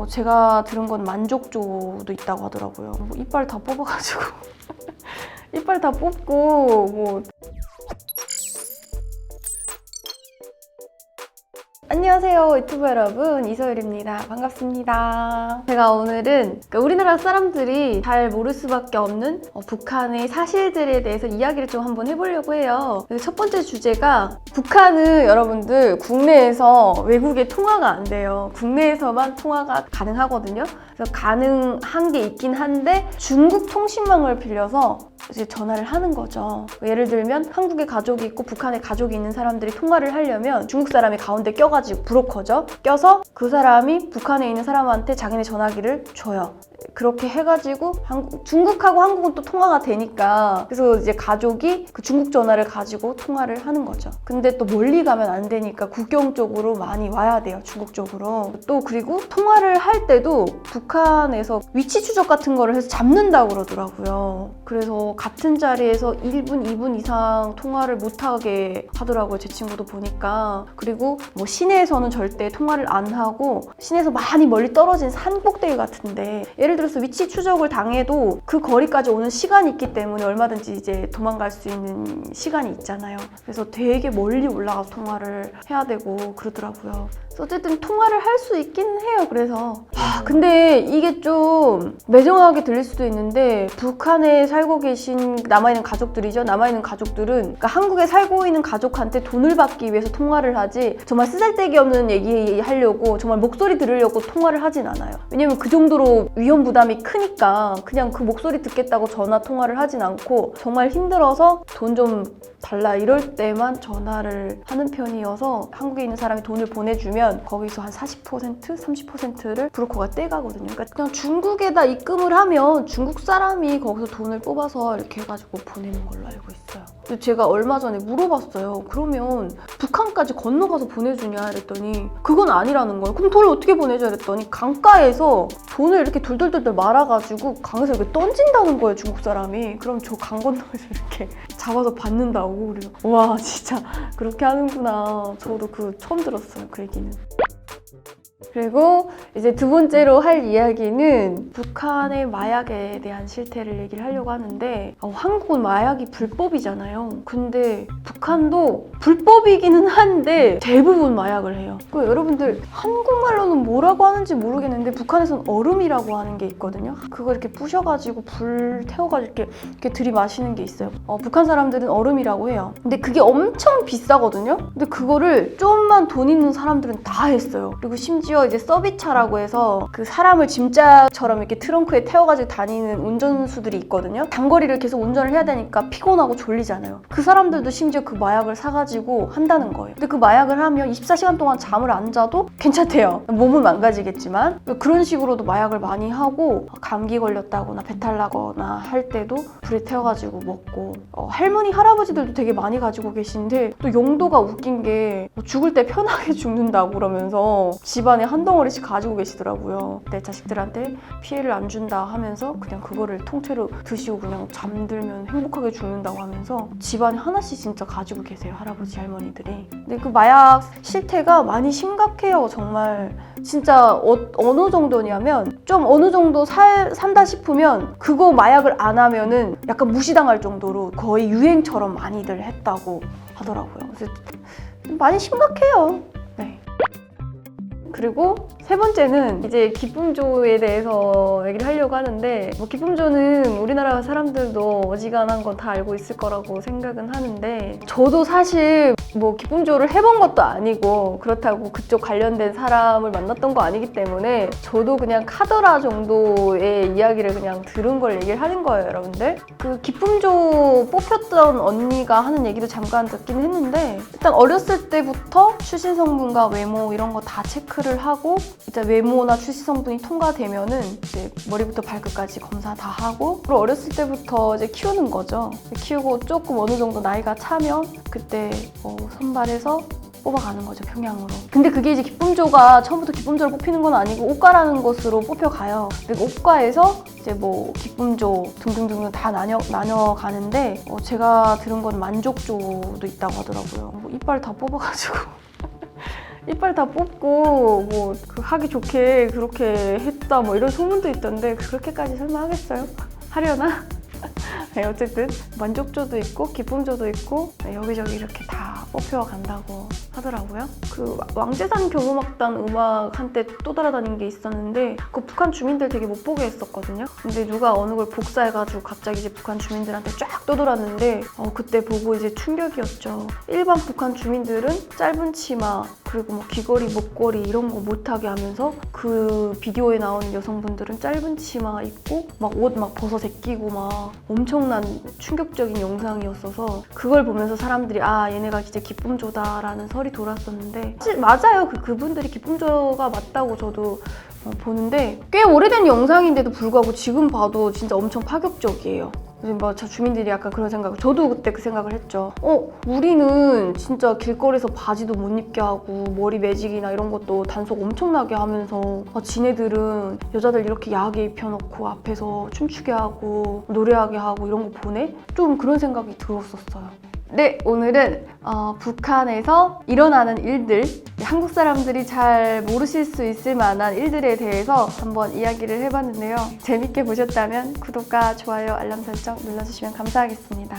제가 들은 건 만족조도 있다고 하더라고요. 뭐 이빨 다 뽑아가지고 이빨 다 뽑고 뭐. 안녕하세요 유튜버 여러분, 이서율입니다. 반갑습니다. 제가 오늘은 우리나라 사람들이 잘 모를 수밖에 없는 북한의 사실들에 대해서 이야기를 좀 한번 해보려고 해요. 첫 번째 주제가, 북한은 여러분들 국내에서 외국에 통화가 안 돼요. 국내에서만 통화가 가능하거든요. 그래서 가능한 게 있긴 한데 중국 통신망을 빌려서 이제 전화를 하는 거죠. 예를 들면 한국에 가족이 있고 북한에 가족이 있는 사람들이 통화를 하려면 중국 사람이 가운데 껴가지고, 브로커죠. 껴서 그 사람이 북한에 있는 사람한테 자기네 전화기를 줘요. 그렇게 해가지고 중국하고 한국은 또 통화가 되니까, 그래서 이제 가족이 그 중국 전화를 가지고 통화를 하는 거죠. 근데 또 멀리 가면 안 되니까 국경 쪽으로 많이 와야 돼요. 중국 쪽으로. 또 그리고 통화를 할 때도 북한에서 위치 추적 같은 거를 해서 잡는다고 그러더라고요. 그래서 같은 자리에서 1분, 2분 이상 통화를 못하게 하더라고요. 제 친구도 보니까. 그리고 뭐 시내에서는 절대 통화를 안 하고, 시내에서 많이 멀리 떨어진 산 꼭대기 같은데 예를 들어서 위치 추적을 당해도 그 거리까지 오는 시간이 있기 때문에 얼마든지 이제 도망갈 수 있는 시간이 있잖아요. 그래서 되게 멀리 올라가서 통화를 해야 되고 그러더라고요. 어쨌든 통화를 할 수 있긴 해요. 그래서 근데 이게 좀 매정하게 들릴 수도 있는데, 북한에 살고 계신 남아있는 가족들이죠. 남아있는 가족들은, 그러니까 한국에 살고 있는 가족한테 돈을 받기 위해서 통화를 하지, 정말 쓰잘데기 없는 얘기 하려고, 정말 목소리 들으려고 통화를 하진 않아요. 왜냐면 그 정도로 위험 부담이 크니까 그냥 그 목소리 듣겠다고 전화 통화를 하진 않고, 정말 힘들어서 돈 좀 달라 이럴 때만 전화를 하는 편이어서, 한국에 있는 사람이 돈을 보내주면 거기서 한 40%, 30%를 브로커가 떼가거든요. 그러니까 그냥 중국에다 입금을 하면 중국 사람이 거기서 돈을 뽑아서 이렇게 해가지고 보내는 걸로 알고 있어요. 근데 제가 얼마 전에 물어봤어요. 그러면 북한까지 건너가서 보내주냐 이랬더니 그건 아니라는 거예요. 그럼 돈을 어떻게 보내줘 이랬더니 강가에서 돈을 이렇게 돌돌돌돌 말아가지고 강에서 이렇게 던진다는 거예요, 중국 사람이. 그럼 저 강 건너에서 이렇게 잡아서 받는다고. 그래서 와, 진짜 그렇게 하는구나. 저도 처음 들었어요, 그 얘기는. 그리고 이제 두 번째로 할 이야기는 북한의 마약에 대한 실태를 얘기를 하려고 하는데, 한국은 마약이 불법이잖아요. 근데 북한도 불법이기는 한데 대부분 마약을 해요. 여러분들 한국말로는 뭐라고 하는지 모르겠는데, 북한에서는 얼음이라고 하는 게 있거든요. 그거 이렇게 부셔가지고 불 태워가지고 이렇게 들이마시는 게 있어요. 북한 사람들은 얼음이라고 해요. 근데 그게 엄청 비싸거든요. 근데 그거를 좀만 돈 있는 사람들은 다 했어요. 그리고 심지어 이제 서비스차라고 해서 그 사람을 짐짝처럼 이렇게 트렁크에 태워가지고 다니는 운전수들이 있거든요. 단거리를 계속 운전을 해야 되니까 피곤하고 졸리잖아요. 그 사람들도 심지어 그 마약을 사가지고 한다는 거예요. 근데 그 마약을 하면 24시간 동안 잠을 안 자도 괜찮대요. 몸은 망가지겠지만. 그런 식으로도 마약을 많이 하고, 감기 걸렸다거나 배탈 나거나 할 때도 불에 태워가지고 먹고, 할머니 할아버지들도 되게 많이 가지고 계신데, 또 용도가 웃긴 게 죽을 때 편하게 죽는다고 그러면서 집안에 한 덩어리씩 가지고 계시더라고요. 내 자식들한테 피해를 안 준다 하면서 그냥 그거를 통째로 드시고 그냥 잠들면 행복하게 죽는다고 하면서 집안에 하나씩 진짜 가지고 계세요, 할아버지 할머니들이. 근데 그 마약 실태가 많이 심각해요. 정말 진짜 어느 정도냐면, 좀 어느 정도 산다 싶으면 그거 마약을 안 하면은 약간 무시당할 정도로 거의 유행처럼 많이들 했다고 하더라고요. 그래서 많이 심각해요. 네. 그리고 세 번째는 이제 기쁨조에 대해서 얘기를 하려고 하는데, 기쁨조는 우리나라 사람들도 어지간한 건 다 알고 있을 거라고 생각은 하는데, 저도 사실 기쁨조를 해본 것도 아니고 그렇다고 그쪽 관련된 사람을 만났던 거 아니기 때문에 저도 그냥 카더라 정도의 이야기를 그냥 들은 걸 얘기를 하는 거예요, 여러분들. 그 기쁨조 뽑혔던 언니가 하는 얘기도 잠깐 듣긴 했는데, 일단 어렸을 때부터 출신 성분과 외모 이런 거 다 체크를 하고, 이제 외모나 출시 성분이 통과되면은 이제 머리부터 발끝까지 검사 다 하고, 그리고 어렸을 때부터 이제 키우는 거죠. 키우고 조금 어느 정도 나이가 차면 그때 선발해서 뽑아가는 거죠, 평양으로. 근데 그게 이제 기쁨조가 처음부터 기쁨조를 뽑히는 건 아니고 옷과라는 것으로 뽑혀가요. 그리고 옷과에서 이제 기쁨조 등등등등 다 나눠가는데, 제가 들은 건 만족조도 있다고 하더라고요. 이빨 다 뽑아가지고 이빨 다 뽑고 뭐 그 하기 좋게 그렇게 했다 뭐 이런 소문도 있던데 그렇게까지 설마 하겠어요? 하려나? 네, 어쨌든 만족도도 있고 기쁨조도 있고 네, 여기저기 이렇게 다 뽑혀 간다고 하더라고요. 그 왕재산 경음악단 음악 한때 또 돌아다닌 게 있었는데 그 북한 주민들 되게 못 보게 했었거든요. 근데 누가 어느 걸 복사해가지고 갑자기 이제 북한 주민들한테 쫙 떠돌았는데 그때 보고 이제 충격이었죠. 일반 북한 주민들은 짧은 치마 그리고 뭐 귀걸이, 목걸이 이런 거 못하게 하면서 그 비디오에 나오는 여성분들은 짧은 치마 입고 막 옷 막 벗어 제끼고 막 엄청난 충격적인 영상이었어서 그걸 보면서 사람들이 아 얘네가 진짜 기쁨조다라는 설이 돌았었는데 사실 맞아요. 그분들이 기쁨조가 맞다고 저도 보는데 꽤 오래된 영상인데도 불구하고 지금 봐도 진짜 엄청 파격적이에요. 뭐 주민들이 약간 그런 생각, 저도 그때 그 생각을 했죠. 우리는 진짜 길거리에서 바지도 못 입게 하고 머리 매직이나 이런 것도 단속 엄청나게 하면서 지네들은 여자들 이렇게 야하게 입혀놓고 앞에서 춤추게 하고 노래하게 하고 이런 거 보네? 좀 그런 생각이 들었었어요. 네, 오늘은 북한에서 일어나는 일들, 한국 사람들이 잘 모르실 수 있을 만한 일들에 대해서 한번 이야기를 해봤는데요. 재밌게 보셨다면 구독과 좋아요, 알람 설정 눌러주시면 감사하겠습니다.